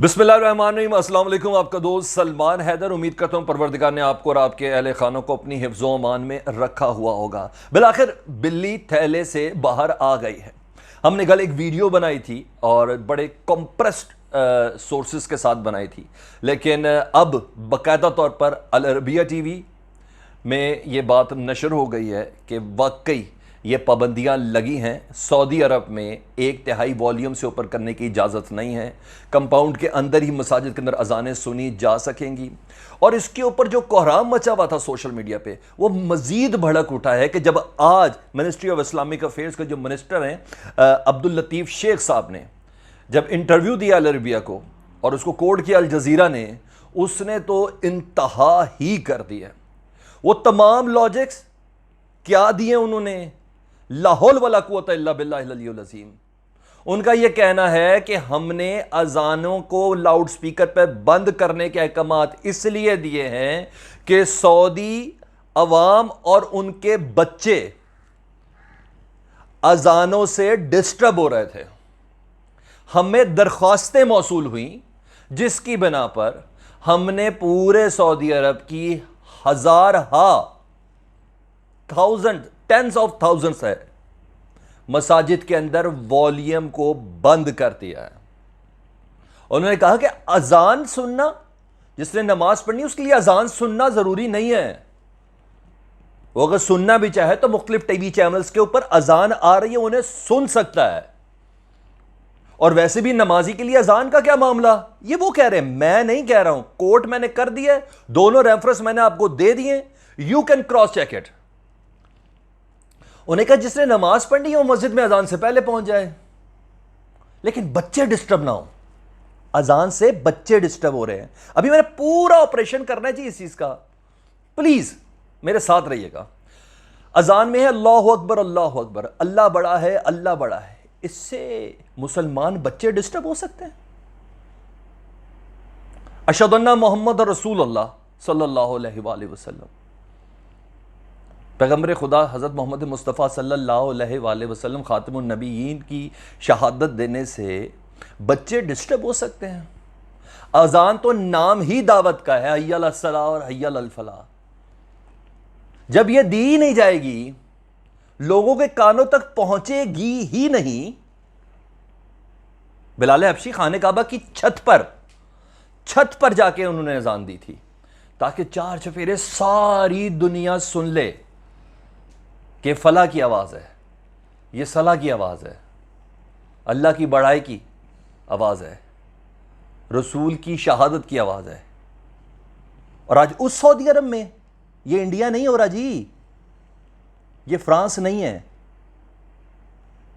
बिस्मिल्लाहिर्रहमानिर्रहीम। अस्सलाम वालेकुम। आपका दोस्त सलमान हैदर। उम्मीद करता हूँ परवरदिगार ने आपको और आपके अहले खानों को अपनी हिफ्ज़ व अमान में रखा हुआ होगा। बिलाखिर बिल्ली थैले से बाहर आ गई है। हमने कल एक वीडियो बनाई थी और बड़े कॉम्प्रेस्ड सोर्सेज के साथ बनाई थी, लेकिन अब बाकायदा तौर पर अल अरबिया टीवी में ये बात नशर हो गई है कि वाकई ये पाबंदियाँ लगी हैं। सऊदी अरब में 1/3 वॉल्यूम से ऊपर करने की इजाज़त नहीं है। कंपाउंड के अंदर ही मसाजिद के अंदर अजानें सुनी जा सकेंगी। और इसके ऊपर जो कोहराम मचा हुआ था सोशल मीडिया पे, वो मज़ीद भड़क उठा है कि जब आज मिनिस्ट्री ऑफ इस्लामिक अफेयर्स के जो मिनिस्टर हैं अब्दुल लतीफ़ शेख साहब ने जब इंटरव्यू दिया अल अरबिया को और उसको कोट किया अल जज़ीरा ने, उसने तो इंतहा ही कर दिया। वो तमाम लॉजिक्स क्या दिए उन्होंने, ला हौल वला कुव्वता इल्ला बिल्लाहिल अलिय्युल अज़ीम। उनका यह कहना है कि हमने अजानों को लाउड स्पीकर पर बंद करने के अहकामात इसलिए दिए हैं कि सऊदी अवाम और उनके बच्चे अजानों से डिस्टर्ब हो रहे थे। हमें दरख्वास्तें मौसूल हुई जिसकी बिना पर हमने पूरे सऊदी अरब की थाउजेंड टेंस ऑफ थाउजेंड्स है मसाजिद के अंदर वॉल्यूम को बंद कर दिया है। उन्होंने कहा कि अजान सुनना, जिसने नमाज पढ़नी उसके लिए अजान सुनना जरूरी नहीं है। वो अगर सुनना भी चाहे तो मुख्तलिफ टीवी चैनल्स के ऊपर अजान आ रही है, उन्हें सुन सकता है। और वैसे भी नमाजी के लिए अजान का क्या मामला, ये वो कह रहे हैं, मैं नहीं कह रहा हूं। कोर्ट मैंने कर दिया है, दोनों रेफरेंस मैंने आपको दे दिए, you can cross check it. उन्हें कहा जिसने नमाज पढ़नी है वो मस्जिद में अजान से पहले पहुंच जाए, लेकिन बच्चे डिस्टर्ब ना हो। अजान से बच्चे डिस्टर्ब हो रहे हैं। अभी मैंने पूरा ऑपरेशन करना है जी इस चीज का, प्लीज मेरे साथ रहिएगा। अजान में है अल्लाहु अकबर अल्लाहु अकबर, अल्लाह बड़ा है अल्लाह बड़ा है। इससे मुसलमान बच्चे डिस्टर्ब हो सकते हैं? अशहदु अन्ना मुहम्मद रसूलुल्लाह सल्लल्लाहु अलैहि वसल्लम, पैगम्बर खुदा हज़रत मोहम्मद मुस्तफ़ा सल्लल्लाहु अलैहि वसल्लम ख़ातिमुन नबीयीन की शहादत देने से बच्चे डिस्टर्ब हो सकते हैं। अजान तो नाम ही दावत का है, हय्या अलस सलाह और हय्या अल फलाह। जब यह दी नहीं जाएगी, लोगों के कानों तक पहुंचेगी ही नहीं। बिलाल हबशी खाने काबा की छत पर जाके उन्होंने अजान दी थी ताकि चार चफेरे सारी दुनिया सुन ले कि फला की आवाज़ है, ये सला की आवाज़ है, अल्लाह की बड़ाई की आवाज़ है, रसूल की शहादत की आवाज़ है। और आज उस सऊदी अरब में, ये इंडिया नहीं हो रहा जी, ये फ्रांस नहीं है,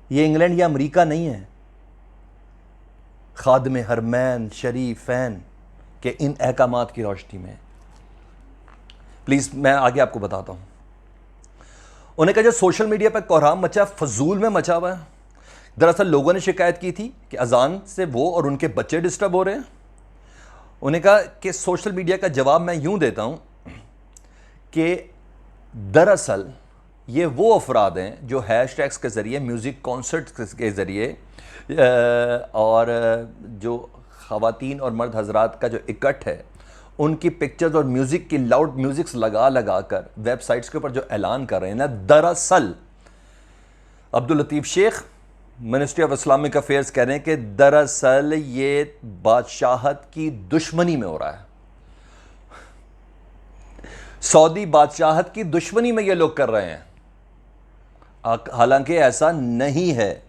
ये इंग्लैंड या अमेरिका नहीं है। खादम हरमैन शरीफैन के इन अहकामात की रोशनी में प्लीज़ मैं आगे आपको बताता हूँ। उन्हें कहा जो सोशल मीडिया पर कोहराम मचा, फजूल में मचा हुआ है। दरअसल लोगों ने शिकायत की थी कि अजान से वो और उनके बच्चे डिस्टर्ब हो रहे हैं। उन्हें कहा कि सोशल मीडिया का जवाब मैं यूं देता हूं कि दरअसल ये वो अफराद हैं जो हैशटैग्स के ज़रिए, म्यूज़िक कॉन्सर्ट के ज़रिए और जो ख़वातीन और मर्द हजरात का जो इकट्ठ है, उनकी पिक्चर्स और म्यूज़िक की लाउड म्यूज़िक्स लगा कर वेबसाइट्स के ऊपर जो ऐलान कर रहे हैं ना, दरअसल Abdul Latif Sheikh ministry of Islamic affairs कह रहे हैं कि दरअसल ये बादशाहत की दुश्मनी में हो रहा है। सऊदी बादशाहत की दुश्मनी में ये लोग कर रहे हैं, हालांकि ऐसा नहीं है।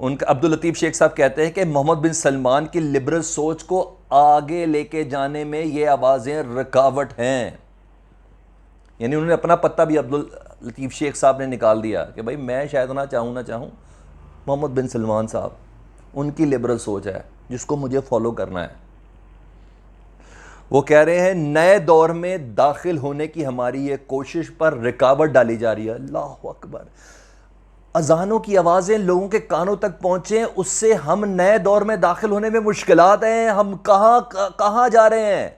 उनका अब्दुल लतीफ़ शेख साहब कहते हैं कि मोहम्मद बिन सलमान की लिबरल सोच को आगे लेके जाने में ये आवाज़ें रुकावट हैं। यानी उन्होंने अपना पत्ता भी अब्दुल लतीफ़ शेख साहब ने निकाल दिया कि भाई मैं शायद ना चाहूँ, मोहम्मद बिन सलमान साहब उनकी लिबरल सोच है जिसको मुझे फॉलो करना है। वो कह रहे हैं नए दौर में दाखिल होने की हमारी ये कोशिश पर रुकावट डाली जा रही है। अल्लाह अकबर। अजानों की आवाज़ें लोगों के कानों तक पहुँचें, उससे हम नए दौर में दाखिल होने में मुश्किलात हैं। हम कहाँ जा रहे हैं?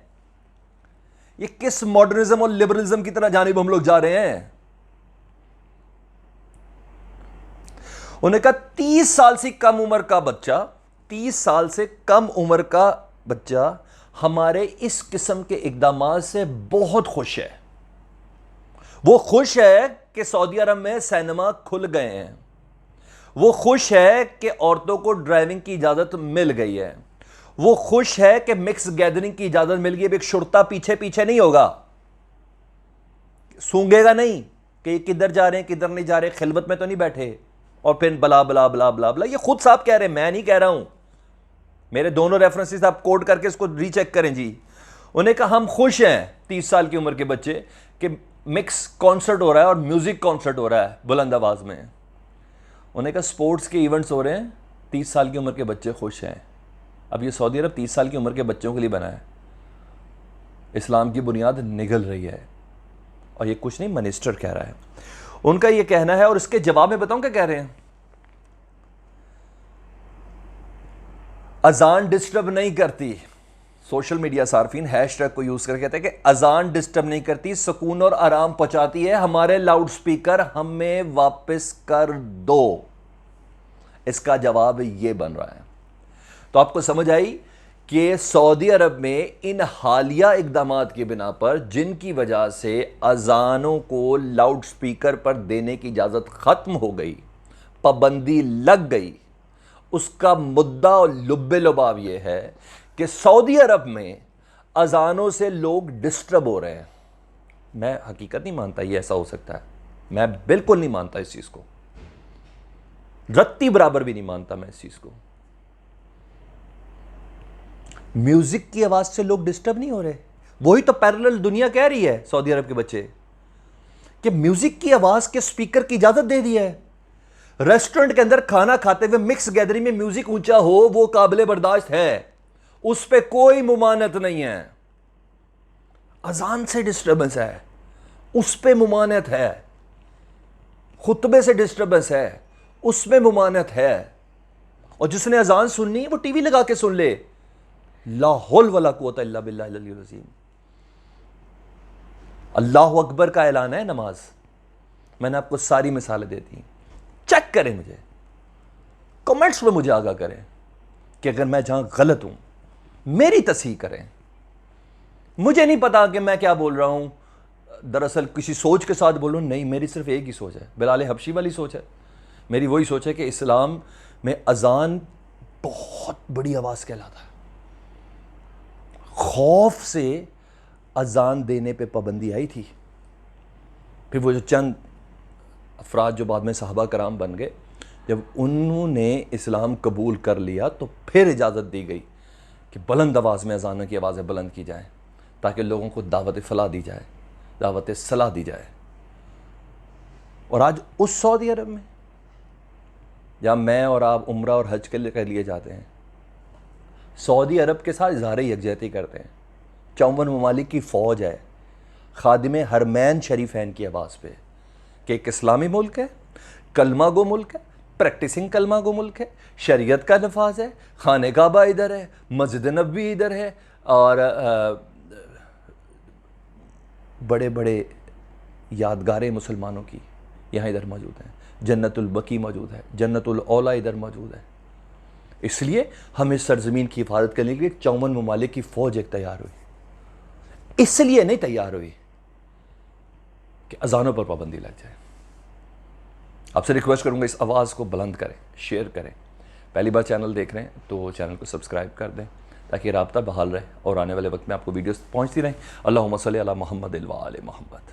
ये किस मॉडर्निज्म और लिबरलिज्म की तरह जानिब हम लोग जा रहे हैं? उन्हें कहा 30 साल से कम उम्र का बच्चा, 30 साल से कम उम्र का بچہ ہمارے اس قسم کے اقدامات سے بہت خوش ہے. وہ خوش ہے کہ سعودی عرب میں سینما کھل گئے ہیں. وہ خوش ہے کہ عورتوں کو ڈرائیونگ کی اجازت مل گئی ہے. وہ خوش ہے کہ مکس گیدرنگ کی اجازت مل گئی ہے. ایک شرطا پیچھے پیچھے نہیں ہوگا, سونگے گا نہیں کہ یہ کدھر جا رہے ہیں کدھر نہیں جا رہے, خلوت میں تو نہیں بیٹھے اور پھر بلا بلا بلا بلا بلا. یہ خود صاحب کہہ رہے ہیں, میں نہیں کہہ رہا ہوں. میرے دونوں ریفرنسز آپ کوڈ کر کے اس کو ری چیک کریں جی. انہیں کہا ہم خوش ہیں 30 سال کی عمر کے بچے کہ مکس کانسرٹ ہو رہا ہے اور میوزک کانسرٹ ہو رہا ہے بلند آواز میں. انہیں کہا سپورٹس کے ایونٹس ہو رہے ہیں, 30 سال کی عمر کے بچے خوش ہیں. اب یہ سعودی عرب 30 سال کی عمر کے بچوں کے لیے بنا ہے. اسلام کی بنیاد نگل رہی ہے, اور یہ کچھ نہیں منسٹر کہہ رہا ہے, ان کا یہ کہنا ہے. اور اس کے جواب میں بتاؤں کیا کہہ رہے ہیں, اذان ڈسٹرب نہیں کرتی. سوشل میڈیا صارفین ہیش ٹیگ کو یوز کر کے کہتے ہیں کہ اذان ڈسٹرب نہیں کرتی, سکون اور آرام پہنچاتی ہے, ہمارے لاؤڈ سپیکر ہمیں واپس کر دو. اس کا جواب یہ بن رہا ہے. تو آپ کو سمجھ آئی کہ سعودی عرب میں ان حالیہ اقدامات کی بنا پر جن کی وجہ سے اذانوں کو لاؤڈ سپیکر پر دینے کی اجازت ختم ہو گئی, پابندی لگ گئی, اس کا مدعا اور لب لباب یہ ہے کہ سعودی عرب میں اذانوں سے لوگ ڈسٹرب ہو رہے ہیں. میں حقیقت نہیں مانتا یہ ایسا ہو سکتا ہے, میں بالکل نہیں مانتا اس چیز کو, رتی برابر بھی نہیں مانتا میں اس چیز کو. میوزک کی آواز سے لوگ ڈسٹرب نہیں ہو رہے. وہی تو پیرلل دنیا کہہ رہی ہے سعودی عرب کے بچے کہ میوزک کی آواز کے سپیکر کی اجازت دے دی ہے. ریسٹورنٹ کے اندر کھانا کھاتے ہوئے مکس گیدرنگ میں میوزک اونچا ہو وہ قابل برداشت ہے, اس پہ کوئی ممانعت نہیں ہے. اذان سے ڈسٹربنس ہے اس پہ ممانعت ہے, خطبے سے ڈسٹربنس ہے اس میں ممانعت ہے. اور جس نے اذان سننی ہے وہ ٹی وی لگا کے سن لے. لا حول ولا قوت الا باللہ العلی العظیم. اللہ اکبر کا اعلان ہے نماز. میں نے آپ کو ساری مثالیں دے دی, چیک کریں, مجھے کمنٹس میں مجھے آگاہ کریں کہ اگر میں جہاں غلط ہوں میری تصحیح کریں. مجھے نہیں پتا کہ میں کیا بول رہا ہوں, دراصل کسی سوچ کے ساتھ بولوں نہیں, میری صرف ایک ہی سوچ ہے, بلال حبشی والی سوچ ہے. میری وہی سوچ ہے کہ اسلام میں اذان بہت بڑی آواز کہلاتا ہے. خوف سے اذان دینے پہ پابندی آئی تھی. پھر وہ جو چند افراد جو بعد میں صحابہ کرام بن گئے, جب انہوں نے اسلام قبول کر لیا تو پھر اجازت دی گئی کہ بلند آواز میں اذانوں کی آوازیں بلند کی جائیں تاکہ لوگوں کو دعوت فلاح دی جائے, دعوت صلاح دی جائے. اور آج اس سعودی عرب میں جہاں میں اور آپ عمرہ اور حج کے لیے جاتے ہیں, سعودی عرب کے ساتھ اظہار یکجہتی کرتے ہیں. 54 ممالک کی فوج ہے خادم حرمین شریفین کی آواز پہ کہ ایک اسلامی ملک ہے, کلمہ گو ملک ہے, پریکٹسنگ کلمہ گو ملک ہے, شریعت کا نفاذ ہے, خانہ کعبہ ادھر ہے, مسجد نبوی ادھر ہے, اور بڑے بڑے یادگاریں مسلمانوں کی یہاں ادھر موجود ہیں, جنت البقیع موجود ہے, جنت الاولیٰ ادھر موجود ہے. اس لیے ہم اس سرزمین کی حفاظت کرنے کے لیے 54 ممالک کی فوج ایک تیار ہوئی. اس لیے نہیں تیار ہوئی کہ اذانوں پر پابندی لگ جائے. آپ سے ریکویسٹ کروں گا اس آواز کو بلند کریں, شیئر کریں. پہلی بار چینل دیکھ رہے ہیں تو چینل کو سبسکرائب کر دیں تاکہ رابطہ بحال رہے اور آنے والے وقت میں آپ کو ویڈیوز پہنچتی رہیں. اللہم صلی علی محمد و آل محمد.